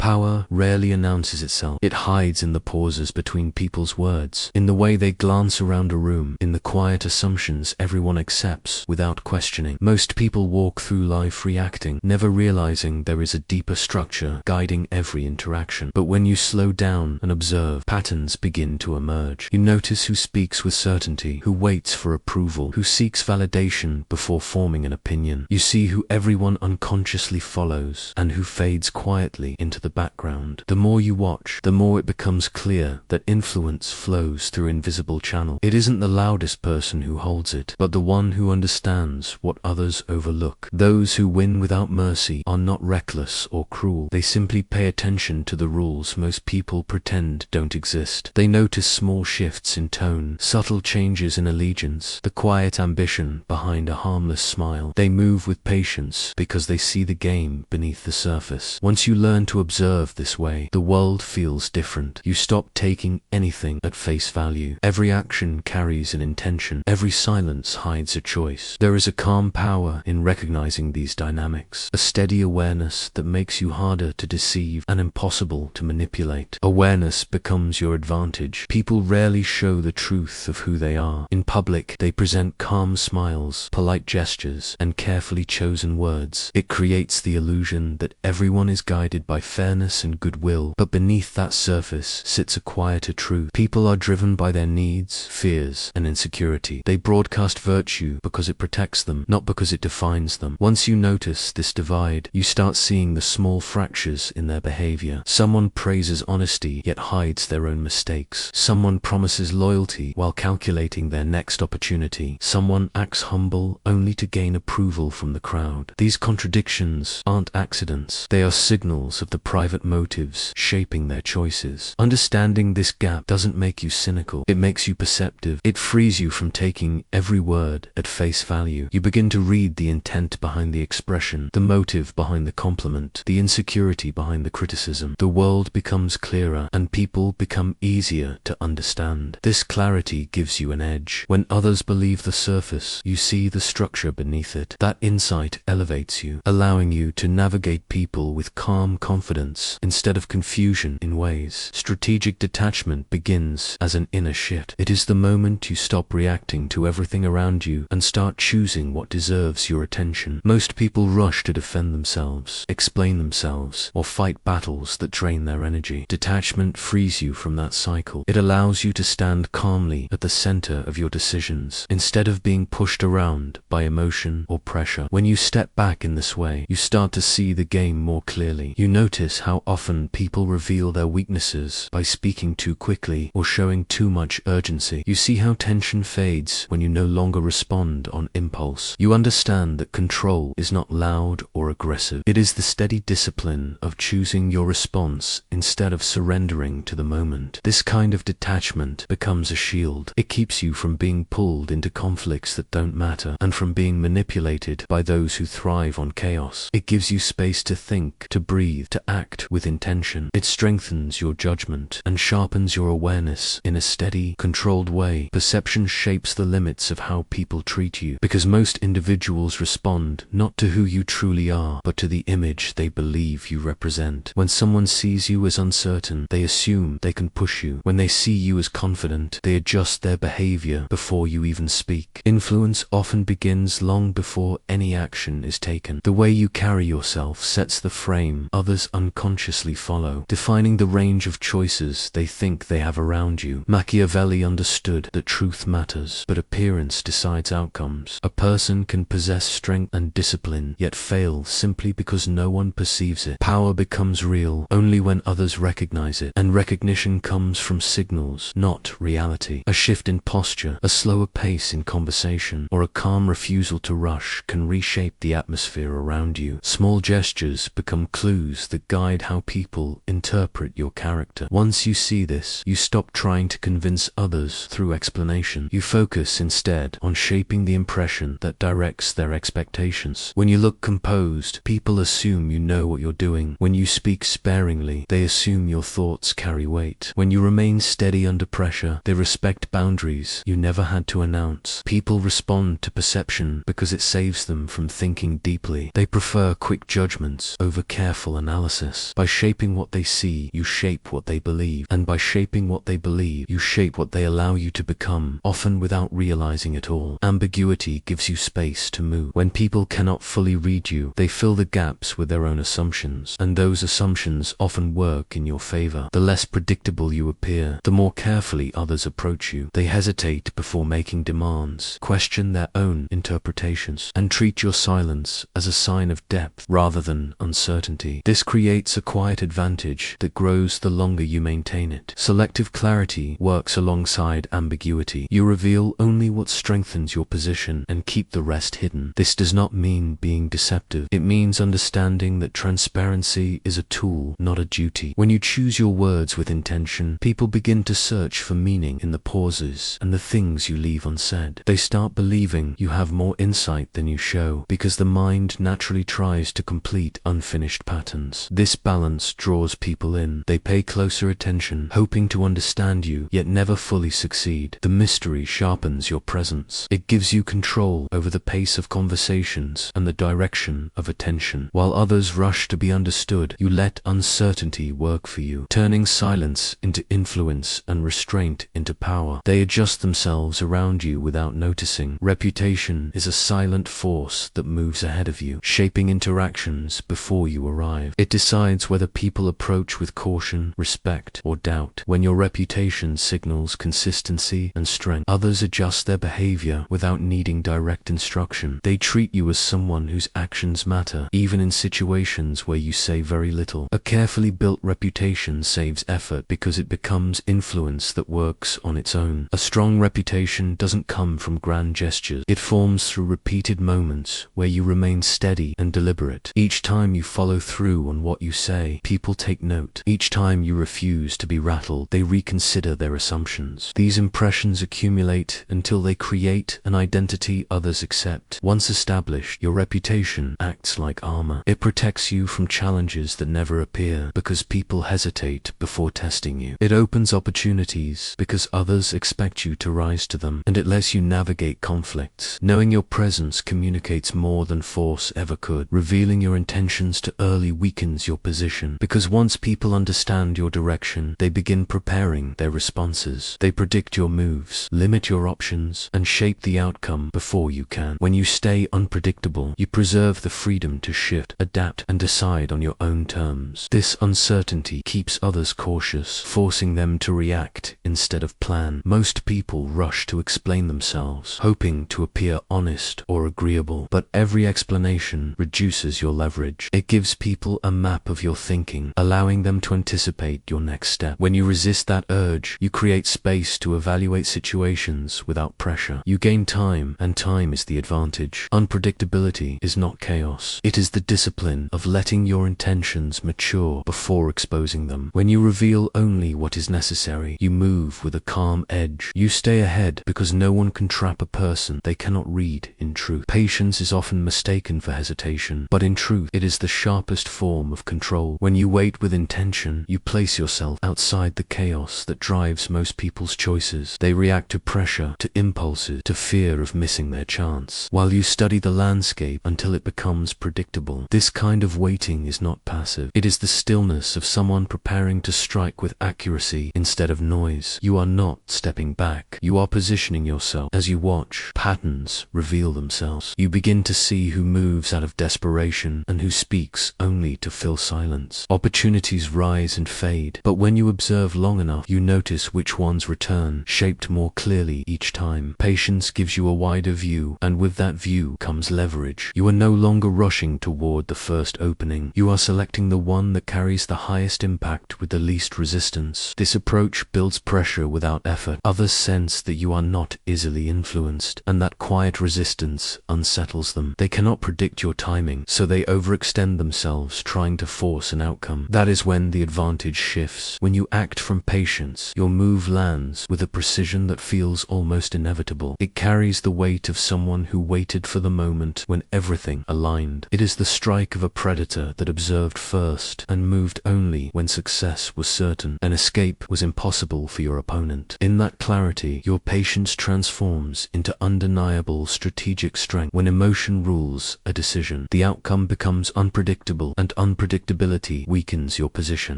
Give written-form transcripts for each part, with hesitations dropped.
Power rarely announces itself. It hides in the pauses between people's words, in the way they glance around a room, in the quiet assumptions everyone accepts without questioning. Most people walk through life reacting, never realizing there is a deeper structure guiding every interaction. But when you slow down and observe, patterns begin to emerge. You notice who speaks with certainty, who waits for approval, who seeks validation before forming an opinion. You see who everyone unconsciously follows, and who fades quietly into the background. The more you watch, the more it becomes clear that influence flows through invisible channels. It isn't the loudest person who holds it, but the one who understands what others overlook. Those who win without mercy are not reckless or cruel. They simply pay attention to the rules most people pretend don't exist. They notice small shifts in tone, subtle changes in allegiance, the quiet ambition behind a harmless smile. They move with patience because they see the game beneath the surface. Once you learn to observe this way, the world feels different. You stop taking anything at face value. Every action carries an intention. Every silence hides a choice. There is a calm power in recognizing these dynamics, a steady awareness that makes you harder to deceive and impossible to manipulate. Awareness becomes your advantage. People rarely show the truth of who they are. In public, they present calm smiles, polite gestures, and carefully chosen words. It creates the illusion that everyone is guided by fairness and goodwill, but beneath that surface sits a quieter truth. People are driven by their needs, fears, and insecurity. They broadcast virtue because it protects them, not because it defines them. Once you notice this divide, you start seeing the small fractures in their behavior. Someone praises honesty yet hides their own mistakes. Someone promises loyalty while calculating their next opportunity. Someone acts humble only to gain approval from the crowd. These contradictions aren't accidents. They are signals of the private motives shaping their choices. Understanding this gap doesn't make you cynical. It makes you perceptive. It frees you from taking every word at face value. You begin to read the intent behind the expression, the motive behind the compliment, the insecurity behind the criticism. The world becomes clearer, and people become easier to understand. This clarity gives you an edge. When others believe the surface, you see the structure beneath it. That insight elevates you, allowing you to navigate people with calm confidence instead of confusion in ways. Strategic detachment begins as an inner shift. It is the moment you stop reacting to everything around you and start choosing what deserves your attention. Most people rush to defend themselves, explain themselves, or fight battles that drain their energy. Detachment frees you from that cycle. It allows you to stand calmly at the center of your decisions, instead of being pushed around by emotion or pressure. When you step back in this way, you start to see the game more clearly. You notice how often people reveal their weaknesses by speaking too quickly or showing too much urgency. You see how tension fades when you no longer respond on impulse. You understand that control is not loud or aggressive. It is the steady discipline of choosing your response instead of surrendering to the moment. This kind of detachment becomes a shield. It keeps you from being pulled into conflicts that don't matter, and from being manipulated by those who thrive on chaos. It gives you space to think, to breathe, to act with intention. It strengthens your judgment and sharpens your awareness in a steady, controlled way. Perception shapes the limits of how people treat you, because most individuals respond not to who you truly are, but to the image they believe you represent. When someone sees you as uncertain, they assume they can push you. When they see you as confident, they adjust their behavior before you even speak. Influence often begins long before any action is taken. The way you carry yourself sets the frame others unconsciously follow, defining the range of choices they think they have around you. Machiavelli understood that truth matters, but appearance decides outcomes. A person can possess strength and discipline, yet fail simply because no one perceives it. Power becomes real only when others recognize it, and recognition comes from signals, not reality. A shift in posture, a slower pace in conversation, or a calm refusal to rush can reshape the atmosphere around you. Small gestures become clues that guide how people interpret your character. Once you see this, you stop trying to convince others through explanation. You focus instead on shaping the impression that directs their expectations. When you look composed, people assume you know what you're doing. When you speak sparingly, they assume your thoughts carry weight. When you remain steady under pressure, they respect boundaries you never had to announce. People respond to perception because it saves them from thinking deeply. They prefer quick judgments over careful analysis. process. By shaping what they see, you shape what they believe. And by shaping what they believe, you shape what they allow you to become, often without realizing it all. Ambiguity gives you space to move. When people cannot fully read you, they fill the gaps with their own assumptions. And those assumptions often work in your favor. The less predictable you appear, the more carefully others approach you. They hesitate before making demands, question their own interpretations, and treat your silence as a sign of depth rather than uncertainty. This creates a quiet advantage that grows the longer you maintain it. Selective clarity works alongside ambiguity. You reveal only what strengthens your position and keep the rest hidden. This does not mean being deceptive. It means understanding that transparency is a tool, not a duty. When you choose your words with intention, people begin to search for meaning in the pauses and the things you leave unsaid. They start believing you have more insight than you show, because the mind naturally tries to complete unfinished patterns. This balance draws people in. They pay closer attention, hoping to understand you, yet never fully succeed. The mystery sharpens your presence. It gives you control over the pace of conversations and the direction of attention. While others rush to be understood, you let uncertainty work for you, turning silence into influence and restraint into power. They adjust themselves around you without noticing. Reputation is a silent force that moves ahead of you, shaping interactions before you arrive. It decides whether people approach with caution, respect, or doubt. When your reputation signals consistency and strength, others adjust their behavior without needing direct instruction. They treat you as someone whose actions matter, even in situations where you say very little. A carefully built reputation saves effort because it becomes influence that works on its own. A strong reputation doesn't come from grand gestures. It forms through repeated moments where you remain steady and deliberate. Each time you follow through on what you say, people take note. Each time you refuse to be rattled, they reconsider their assumptions. These impressions accumulate until they create an identity others accept. Once established, your reputation acts like armor. It protects you from challenges that never appear because people hesitate before testing you. It opens opportunities because others expect you to rise to them, and it lets you navigate conflicts. Knowing your presence communicates more than force ever could. Revealing your intentions too early weakens your position, because once people understand your direction, they begin preparing their responses. They predict your moves, limit your options, and shape the outcome before you can. When you stay unpredictable, you preserve the freedom to shift, adapt, and decide on your own terms. This uncertainty keeps others cautious, forcing them to react instead of plan. Most people rush to explain themselves, hoping to appear honest or agreeable, but every explanation reduces your leverage. It gives people a map of your thinking, allowing them to anticipate your next step. When you resist that urge, you create space to evaluate situations without pressure. You gain time, and time is the advantage. Unpredictability is not chaos. It is the discipline of letting your intentions mature before exposing them. When you reveal only what is necessary, you move with a calm edge. You stay ahead because no one can trap a person they cannot read in truth. Patience is often mistaken for hesitation, but in truth, it is the sharpest form of control. When you wait with intention, you place yourself outside the chaos that drives most people's choices. They react to pressure, to impulses, to fear of missing their chance, while you study the landscape until it becomes predictable. This kind of waiting is not passive. It is the stillness of someone preparing to strike with accuracy instead of noise. You are not stepping back. You are positioning yourself. As you watch, patterns reveal themselves. You begin to see who moves out of desperation and who speaks only to fill silence. Opportunities rise and fade, but when you observe long enough, you notice which ones return, shaped more clearly each time. Patience gives you a wider view, and with that view comes leverage. You are no longer rushing toward the first opening. You are selecting the one that carries the highest impact with the least resistance. This approach builds pressure without effort. Others sense that you are not easily influenced, and that quiet resistance unsettles them. They cannot predict your timing, so they overextend themselves trying to force an outcome. That is when the advantage shifts. When you act from patience, your move lands with a precision that feels almost inevitable. It carries the weight of someone who waited for the moment when everything aligned. It is the strike of a predator that observed first and moved only when success was certain. An escape was impossible for your opponent. In that clarity, your patience transforms into undeniable strategic strength. When emotion rules a decision, the outcome becomes unpredictable, and unpredictable Unpredictability weakens your position.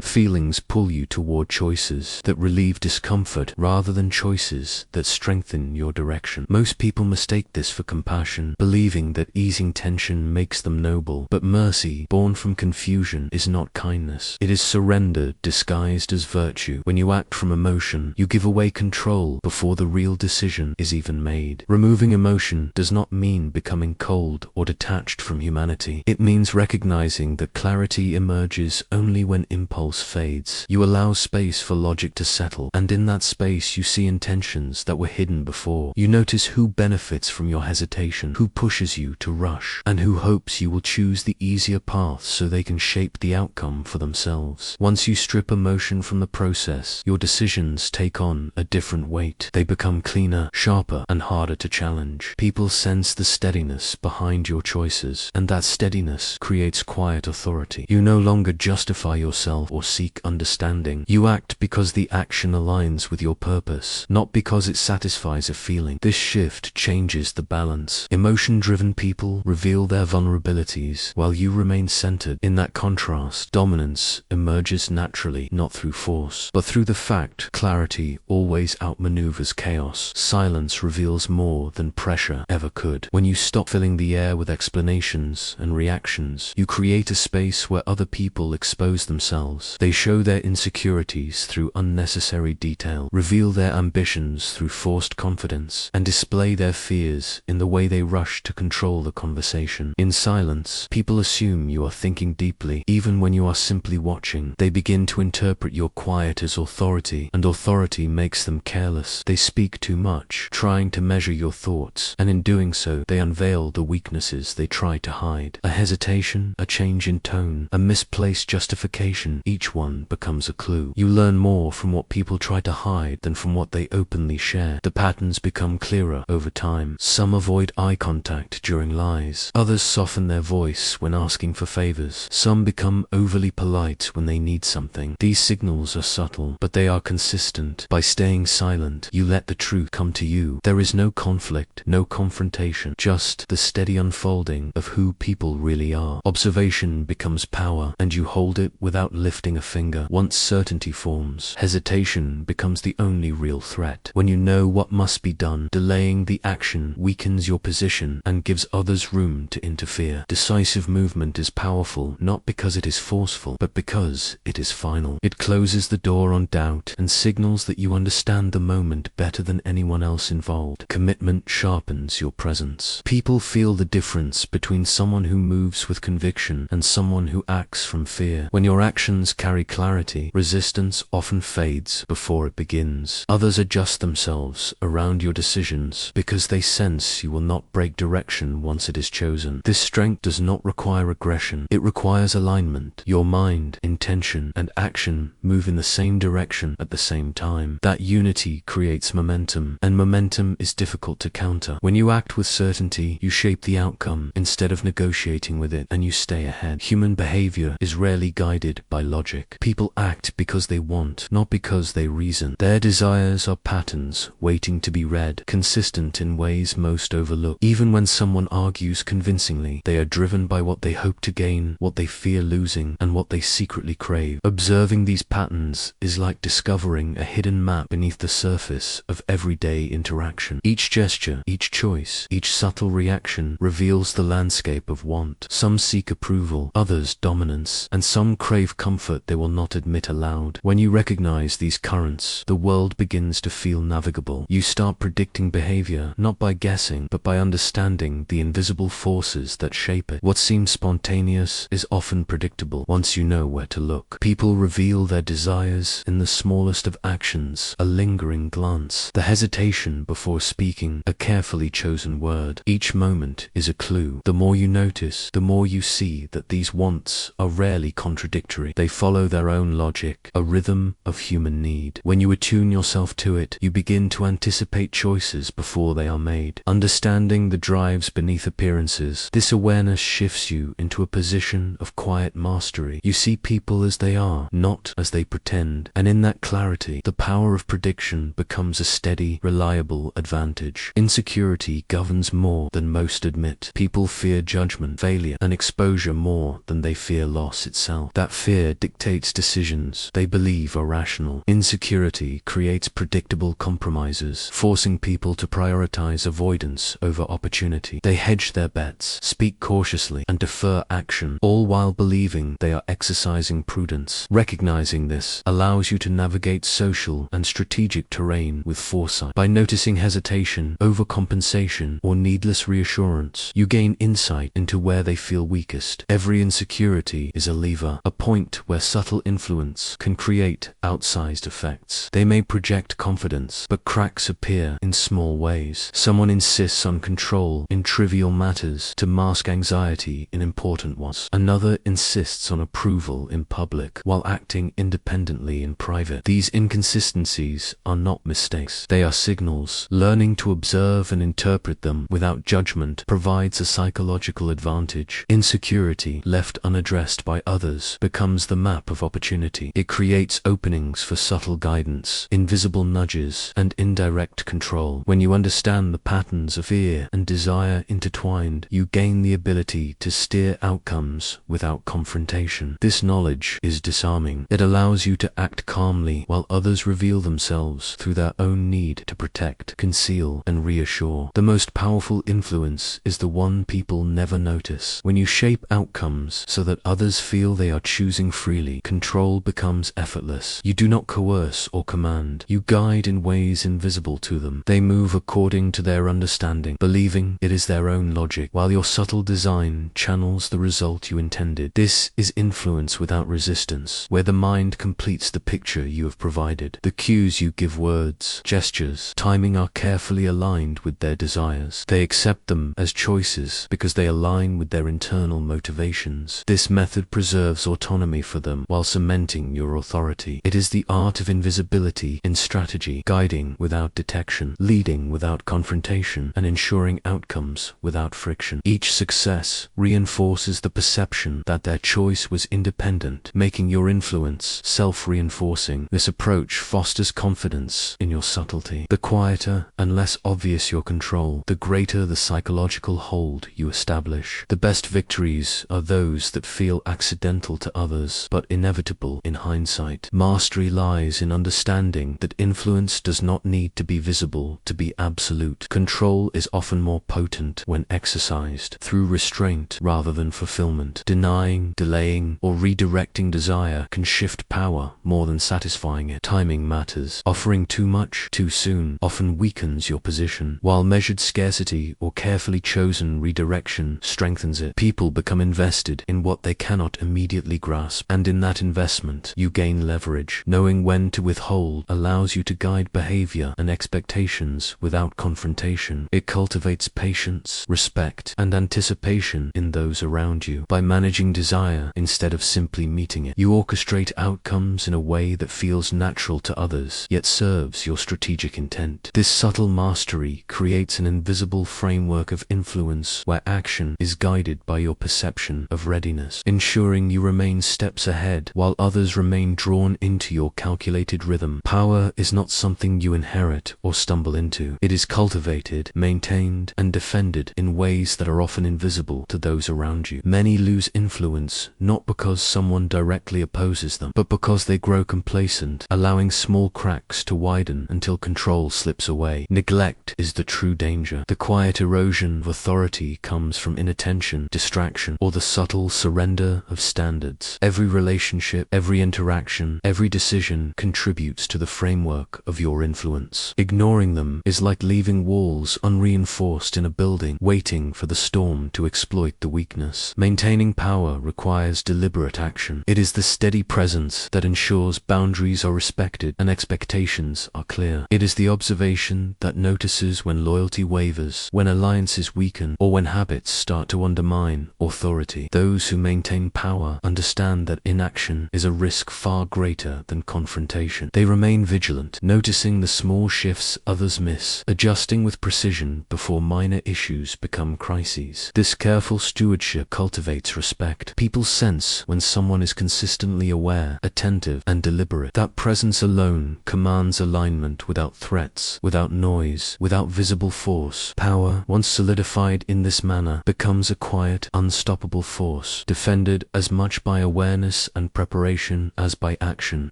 Feelings pull you toward choices that relieve discomfort rather than choices that strengthen your direction. Most people mistake this for compassion, believing that easing tension makes them noble. But mercy, born from confusion, is not kindness. It is surrender disguised as virtue. When you act from emotion, you give away control before the real decision is even made. Removing emotion does not mean becoming cold or detached from humanity. It means recognizing that clarity emerges only when impulse fades. You allow space for logic to settle, and in that space you see intentions that were hidden before. You notice who benefits from your hesitation, who pushes you to rush, and who hopes you will choose the easier path so they can shape the outcome for themselves. Once you strip emotion from the process, your decisions take on a different weight. They become cleaner, sharper, and harder to challenge. People sense the steadiness behind your choices, and that steadiness creates quiet authority. You no longer justify yourself or seek understanding. You act because the action aligns with your purpose, not because it satisfies a feeling. This shift changes the balance. Emotion-driven people reveal their vulnerabilities, while you remain centered. In that contrast, dominance emerges naturally, not through force, but through the fact clarity always outmaneuvers chaos. Silence reveals more than pressure ever could. When you stop filling the air with explanations and reactions, you create a space where other people expose themselves. They show their insecurities through unnecessary detail, reveal their ambitions through forced confidence, and display their fears in the way they rush to control the conversation. In silence, people assume you are thinking deeply, even when you are simply watching. They begin to interpret your quiet as authority, and authority makes them careless. They speak too much, trying to measure your thoughts, and in doing so, they unveil the weaknesses they try to hide. A hesitation, a change in tone, a misplaced justification, each one becomes a clue. You learn more from what people try to hide than from what they openly share. The patterns become clearer over time. Some avoid eye contact during lies. Others soften their voice when asking for favors. Some become overly polite when they need something. These signals are subtle, but they are consistent. By staying silent, you let the truth come to you. There is no conflict, no confrontation, just the steady unfolding of who people really are. Observation becomes power, and you hold it without lifting a finger. Once certainty forms, hesitation becomes the only real threat. When you know what must be done, delaying the action weakens your position and gives others room to interfere. Decisive movement is powerful, not because it is forceful, but because it is final. It closes the door on doubt and signals that you understand the moment better than anyone else involved. Commitment sharpens your presence. People feel the difference between someone who moves with conviction and someone who acts from fear. When your actions carry clarity, resistance often fades before it begins. Others adjust themselves around your decisions because they sense you will not break direction once it is chosen. This strength does not require aggression. It requires alignment. Your mind, intention, and action move in the same direction at the same time. That unity creates momentum, and momentum is difficult to counter. When you act with certainty, you shape the outcome instead of negotiating with it, and you stay ahead. Human behavior is rarely guided by logic. People act because they want, not because they reason. Their desires are patterns waiting to be read, consistent in ways most overlook. Even when someone argues convincingly, they are driven by what they hope to gain, what they fear losing, and what they secretly crave. Observing these patterns is like discovering a hidden map beneath the surface of everyday interaction. Each gesture, each choice, each subtle reaction reveals the landscape of want. Some seek approval, others dominance, and some crave comfort they will not admit aloud. When you recognize these currents, the world begins to feel navigable. You start predicting behavior, not by guessing, but by understanding the invisible forces that shape it. What seems spontaneous is often predictable once you know where to look. People reveal their desires in the smallest of actions, a lingering glance, the hesitation before speaking, a carefully chosen word. Each moment is a clue. The more you notice, the more you see that these wants are rarely contradictory. They follow their own logic, a rhythm of human need. When you attune yourself to it, you begin to anticipate choices before they are made. Understanding the drives beneath appearances, this awareness shifts you into a position of quiet mastery. You see people as they are, not as they pretend, and in that clarity, the power of prediction becomes a steady, reliable advantage. Insecurity governs more than most admit. People fear judgment, failure, and exposure more than they fear fear loss itself. That fear dictates decisions they believe are rational. Insecurity creates predictable compromises, forcing people to prioritize avoidance over opportunity. They hedge their bets, speak cautiously, and defer action, all while believing they are exercising prudence. Recognizing this allows you to navigate social and strategic terrain with foresight. By noticing hesitation, overcompensation, or needless reassurance, you gain insight into where they feel weakest. Every insecurity is a lever, a point where subtle influence can create outsized effects. They may project confidence, but cracks appear in small ways. Someone insists on control in trivial matters to mask anxiety in important ones. Another insists on approval in public while acting independently in private. These inconsistencies are not mistakes. They are signals. Learning to observe and interpret them without judgment provides a psychological advantage. Insecurity, left unaddressed by others, becomes the map of opportunity. It creates openings for subtle guidance, invisible nudges, and indirect control. When you understand the patterns of fear and desire intertwined, you gain the ability to steer outcomes without confrontation. This knowledge is disarming. It allows you to act calmly while others reveal themselves through their own need to protect, conceal, and reassure. The most powerful influence is the one people never notice. When you shape outcomes so that others feel they are choosing freely, control becomes effortless. You do not coerce or command. You guide in ways invisible to them. They move according to their understanding, believing it is their own logic, while your subtle design channels the result you intended. This is influence without resistance, where the mind completes the picture you have provided. The cues you give, words, gestures, timing, are carefully aligned with their desires. They accept them as choices because they align with their internal motivations. This method preserves autonomy for them while cementing your authority. It is the art of invisibility in strategy, guiding without detection, leading without confrontation, and ensuring outcomes without friction. Each success reinforces the perception that their choice was independent, making your influence self-reinforcing. This approach fosters confidence in your subtlety. The quieter and less obvious your control, the greater the psychological hold you establish. The best victories are those that feel accidental to others, but inevitable in hindsight. Mastery lies in understanding that influence does not need to be visible to be absolute. Control is often more potent when exercised through restraint rather than fulfillment. Denying, delaying, or redirecting desire can shift power more than satisfying it. Timing matters. Offering too much too soon often weakens your position, while measured scarcity or carefully chosen redirection strengthens it. People become invested in what they cannot immediately grasp, and in that investment you gain leverage. Knowing when to withhold allows you to guide behavior and expectations without confrontation. It cultivates patience, respect, and anticipation in those around you. By managing desire instead of simply meeting it, you orchestrate outcomes in a way that feels natural to others, yet serves your strategic intent. This subtle mastery creates an invisible framework of influence where action is guided by your perception of readiness, ensuring you remain steps ahead while others remain drawn into your calculated rhythm. Power is not something you inherit or stumble into. It is cultivated, maintained, and defended in ways that are often invisible to those around you. Many lose influence not because someone directly opposes them, but because they grow complacent, allowing small cracks to widen until control slips away. Neglect is the true danger. The quiet erosion of authority comes from inattention, distraction, or the subtle surrender of standards. Every relationship, every interaction, every decision contributes to the framework of your influence. Ignoring them is like leaving walls unreinforced in a building, waiting for the storm to exploit the weakness. Maintaining power requires deliberate action. It is the steady presence that ensures boundaries are respected and expectations are clear. It is the observation that notices when loyalty wavers, when alliances weaken, or when habits start to undermine authority. Those who maintain power understand that inaction is a risk far greater than confrontation. They remain vigilant, noticing the small shifts others miss, adjusting with precision before minor issues become crises. This careful stewardship cultivates respect. People sense when someone is consistently aware, attentive, and deliberate. That presence alone commands alignment without threats, without noise, without visible force. Power, once solidified in this manner, becomes a quiet, unstoppable force, defended as much by awareness and preparation as by action.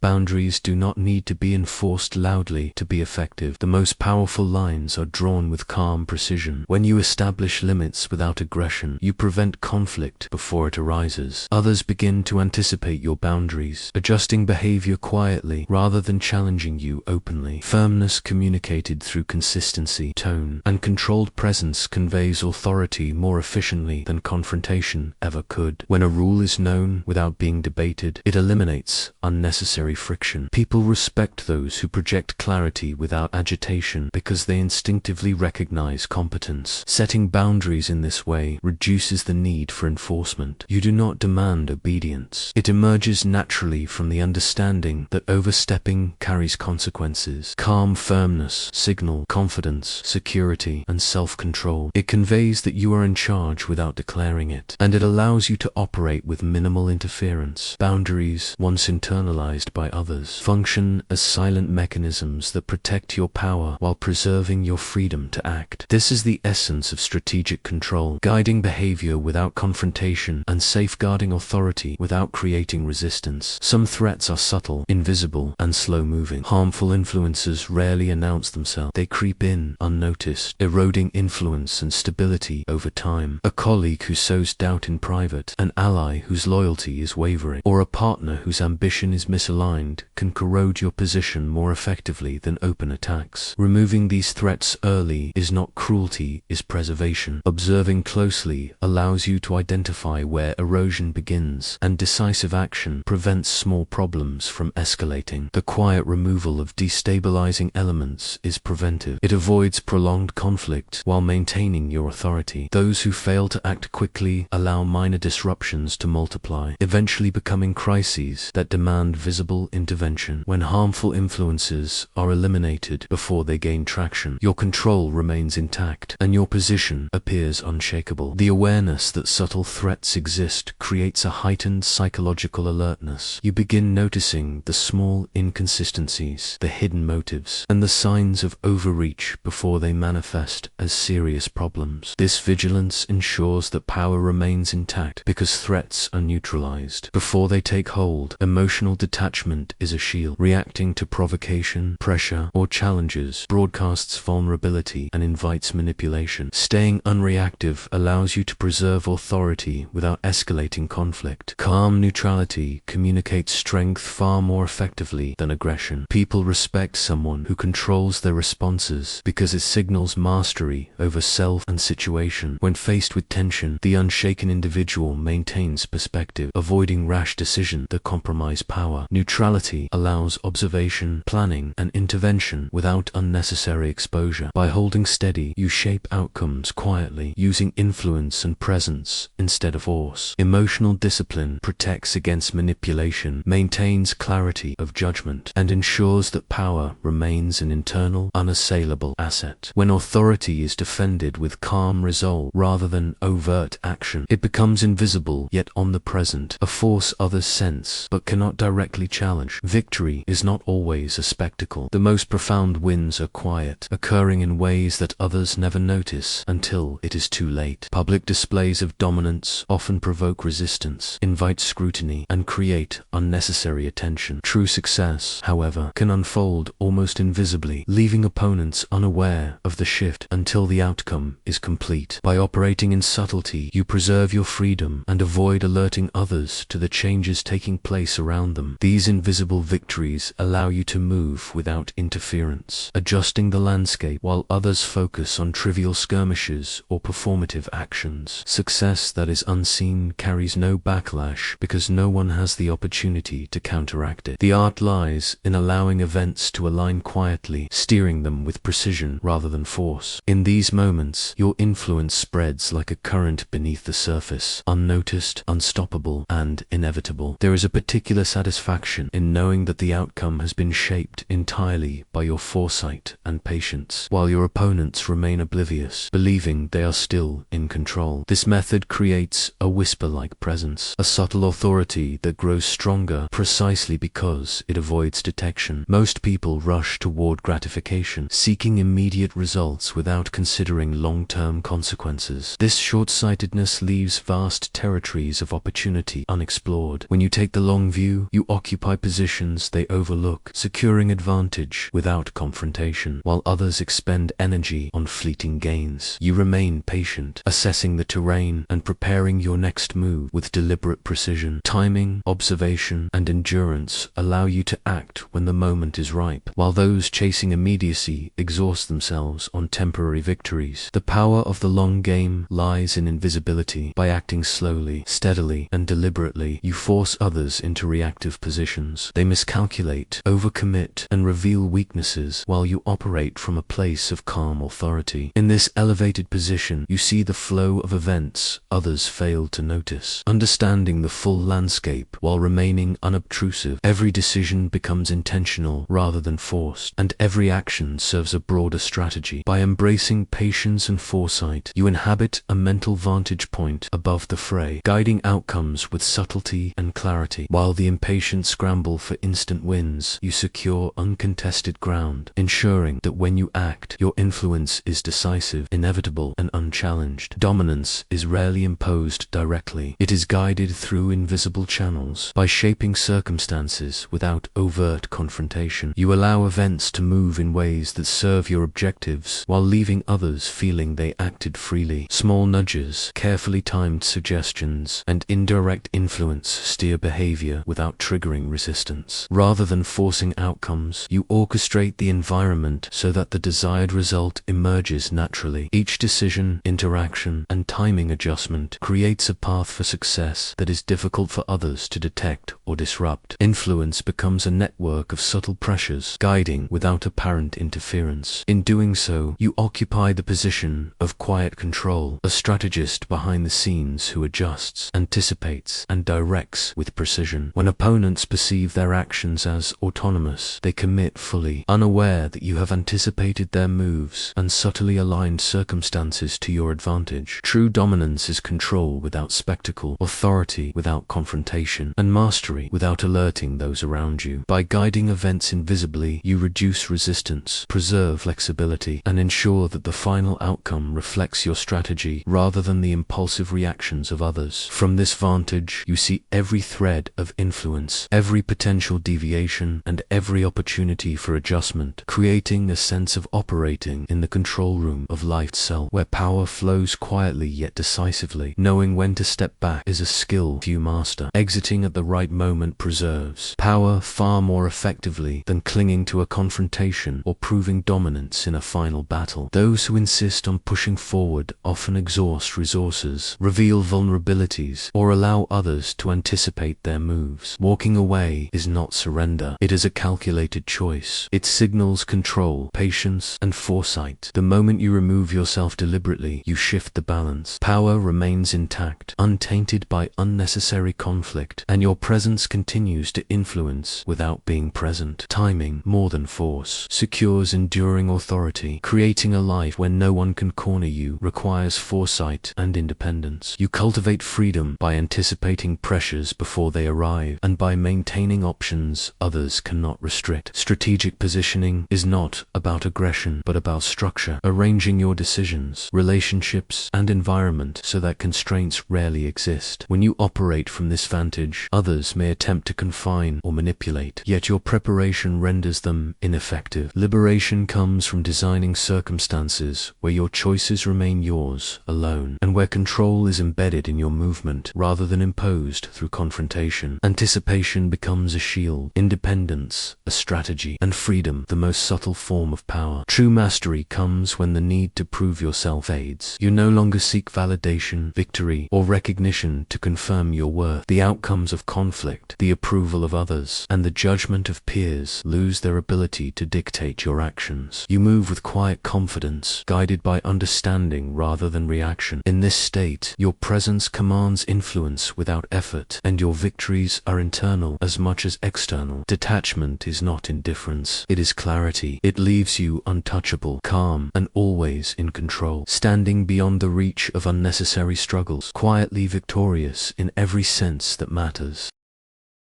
Boundaries do not need to be enforced loudly to be effective. The most powerful lines are drawn with calm precision. When you establish limits without aggression, you prevent conflict before it arises. Others begin to anticipate your boundaries, adjusting behavior quietly rather than challenging you openly. Firmness communicated through consistency, tone, and controlled presence conveys authority more efficiently than confrontation ever could. When a rule is known without being debated, it eliminates unnecessary friction. People respect those who project clarity without agitation because they instinctively recognize competence. Setting boundaries in this way reduces the need for enforcement. You do not demand obedience. It emerges naturally from the understanding that overstepping carries consequences. Calm firmness signals confidence, security, and self-control. It conveys that you are in charge without declaring it, and it allows you to operate with minimal interference. Boundaries, once internalized by others, function as silent mechanisms that protect your power while preserving your freedom to act. This is the essence of strategic control, guiding behavior without confrontation and safeguarding authority without creating resistance. Some threats are subtle, invisible, and slow-moving. Harmful influences rarely announce themselves. They creep in unnoticed, eroding influence and stability over time. A colleague who sows doubt in private, an ally whose loyalty is wavering, or a partner whose ambition is misaligned can corrode your position more effectively than open attacks. Removing these threats early is not cruelty, is preservation. Observing closely allows you to identify where erosion begins, and decisive action prevents small problems from escalating. The quiet removal of destabilizing elements is preventive. It avoids prolonged conflict while maintaining your authority. Those who fail to act quickly allow minor disruptions to multiply, eventually becoming crises that demand visible intervention. When harmful influences are eliminated before they gain traction, your control remains intact, and your position appears unshakable. The awareness that subtle threats exist creates a heightened psychological alertness. You begin noticing the small inconsistencies, the hidden motives, and the signs of overreach before they manifest as serious problems. This vigilance ensures that power remains intact because threats are neutralized before they take hold. Emotional detachment is a shield. Reacting to provocation, pressure, or challenges broadcasts vulnerability and invites manipulation. Staying unreactive allows you to preserve authority without escalating conflict. Calm neutrality communicates strength far more effectively than aggression. People respect someone who controls their responses because it signals mastery over self and situation. When faced with tension, the unshaken individual maintains perspective, avoiding rash decisions that compromise power. Neutrality allows observation, planning, and intervention without unnecessary exposure. By holding steady, you shape outcomes quietly, using influence and presence instead of force. Emotional discipline protects against manipulation, maintains clarity of judgment, and ensures that power remains an internal, unassailable asset. When authority is defended with calm resolve rather than overt action, it becomes invisible yet omnipresent, a force others sense but cannot directly challenge. Victory is not always a spectacle. The most profound wins are quiet, occurring in ways that others never notice until it is too late. Public displays of dominance often provoke resistance, invite scrutiny, and create unnecessary attention. True success, however, can unfold almost invisibly, leaving opponents unaware of the shift until the outcome is complete. By operating in subtlety, you preserve your freedom and avoid alerting others to the changes taking place around them. These invisible victories allow you to move without interference, adjusting the landscape while others focus on trivial skirmishes or performative actions. Success that is unseen carries no backlash because no one has the opportunity to counteract it. The art lies in allowing events to align quietly, steering them with precision rather than force. In these moments, your influence spreads like a current beneath the surface, unnoticed, unstoppable, and inevitable. There is a particular satisfaction in knowing that the outcome has been shaped entirely by your foresight and patience, while your opponents remain oblivious, believing they are still in control. This method creates a whisper-like presence, a subtle authority that grows stronger precisely because it avoids detection. Most people rush toward gratification, seeking immediate results without considering long-term consequences. This short-sightedness leaves vast territory territories of opportunity unexplored. When you take the long view, you occupy positions they overlook, securing advantage without confrontation, while others expend energy on fleeting gains. You remain patient, assessing the terrain and preparing your next move with deliberate precision. Timing, observation, and endurance allow you to act when the moment is ripe, while those chasing immediacy exhaust themselves on temporary victories. The power of the long game lies in invisibility. By acting slowly, steadily, and deliberately, you force others into reactive positions. They miscalculate, overcommit, and reveal weaknesses, while you operate from a place of calm authority. In this elevated position, you see the flow of events others fail to notice, understanding the full landscape while remaining unobtrusive. Every decision becomes intentional rather than forced, and every action serves a broader strategy. By embracing patience and foresight, you inhabit a mental vantage point above the fray, guiding outcomes with subtlety and clarity. While the impatient scramble for instant wins, you secure uncontested ground, ensuring that when you act, your influence is decisive, inevitable, and unchallenged. Dominance is rarely imposed directly. It is guided through invisible channels. By shaping circumstances without overt confrontation, you allow events to move in ways that serve your objectives while leaving others feeling they acted freely. Small nudges, carefully timed suggestions, and indirect influence steer behavior without triggering resistance. Rather than forcing outcomes, you orchestrate the environment so that the desired result emerges naturally. Each decision, interaction, and timing adjustment creates a path for success that is difficult for others to detect or disrupt. Influence becomes a network of subtle pressures, guiding without apparent interference. In doing so, you occupy the position of quiet control, a strategist behind the scenes who adjusts, anticipates, and directs with precision. When opponents perceive their actions as autonomous, they commit fully, unaware that you have anticipated their moves and subtly aligned circumstances to your advantage. True dominance is control without spectacle, authority without confrontation, and mastery without alerting those around you. By guiding events invisibly, you reduce resistance, preserve flexibility, and ensure that the final outcome reflects your strategy rather than the impulsive reactions of others. From this vantage, you see every thread of influence, every potential deviation, and every opportunity for adjustment, creating a sense of operating in the control room of life itself, where power flows quietly yet decisively. Knowing when to step back is a skill few master. Exiting at the right moment preserves power far more effectively than clinging to a confrontation or proving dominance in a final battle. Those who insist on pushing forward often exhaust resources, reveal vulnerabilities, or allow others to anticipate their moves. Walking away is not surrender. It is a calculated choice. It signals control, patience, and foresight. The moment you remove yourself deliberately, you shift the balance. Power remains intact, untainted by unnecessary conflict, and your presence continues to influence without being present. Timing, more than force, secures enduring authority. Creating a life where no one can corner you requires foresight and independence. You cultivate freedom by anticipating pressures before they arrive, and by maintaining options others cannot restrict. Strategic positioning is not about aggression, but about structure, arranging your decisions, relationships, and environment so that constraints rarely exist. When you operate from this vantage, others may attempt to confine or manipulate, yet your preparation renders them ineffective. Liberation comes from designing circumstances where your choices remain yours alone, and where control is embedded in your movement rather than imposed through confrontation. Anticipation becomes a shield, independence a strategy, and freedom the most subtle form of power. True mastery comes when the need to prove yourself fades. You no longer seek validation, victory, or recognition to confirm your worth. The outcomes of conflict, the approval of others, and the judgment of peers lose their ability to dictate your actions. You move with quiet confidence, guided by understanding rather than reaction. In this state, your presence commands influence without effort, and your victories are internal as much as external. Detachment is not indifference, it is clarity. It leaves you untouchable, calm, and always in control, standing beyond the reach of unnecessary struggles, quietly victorious in every sense that matters.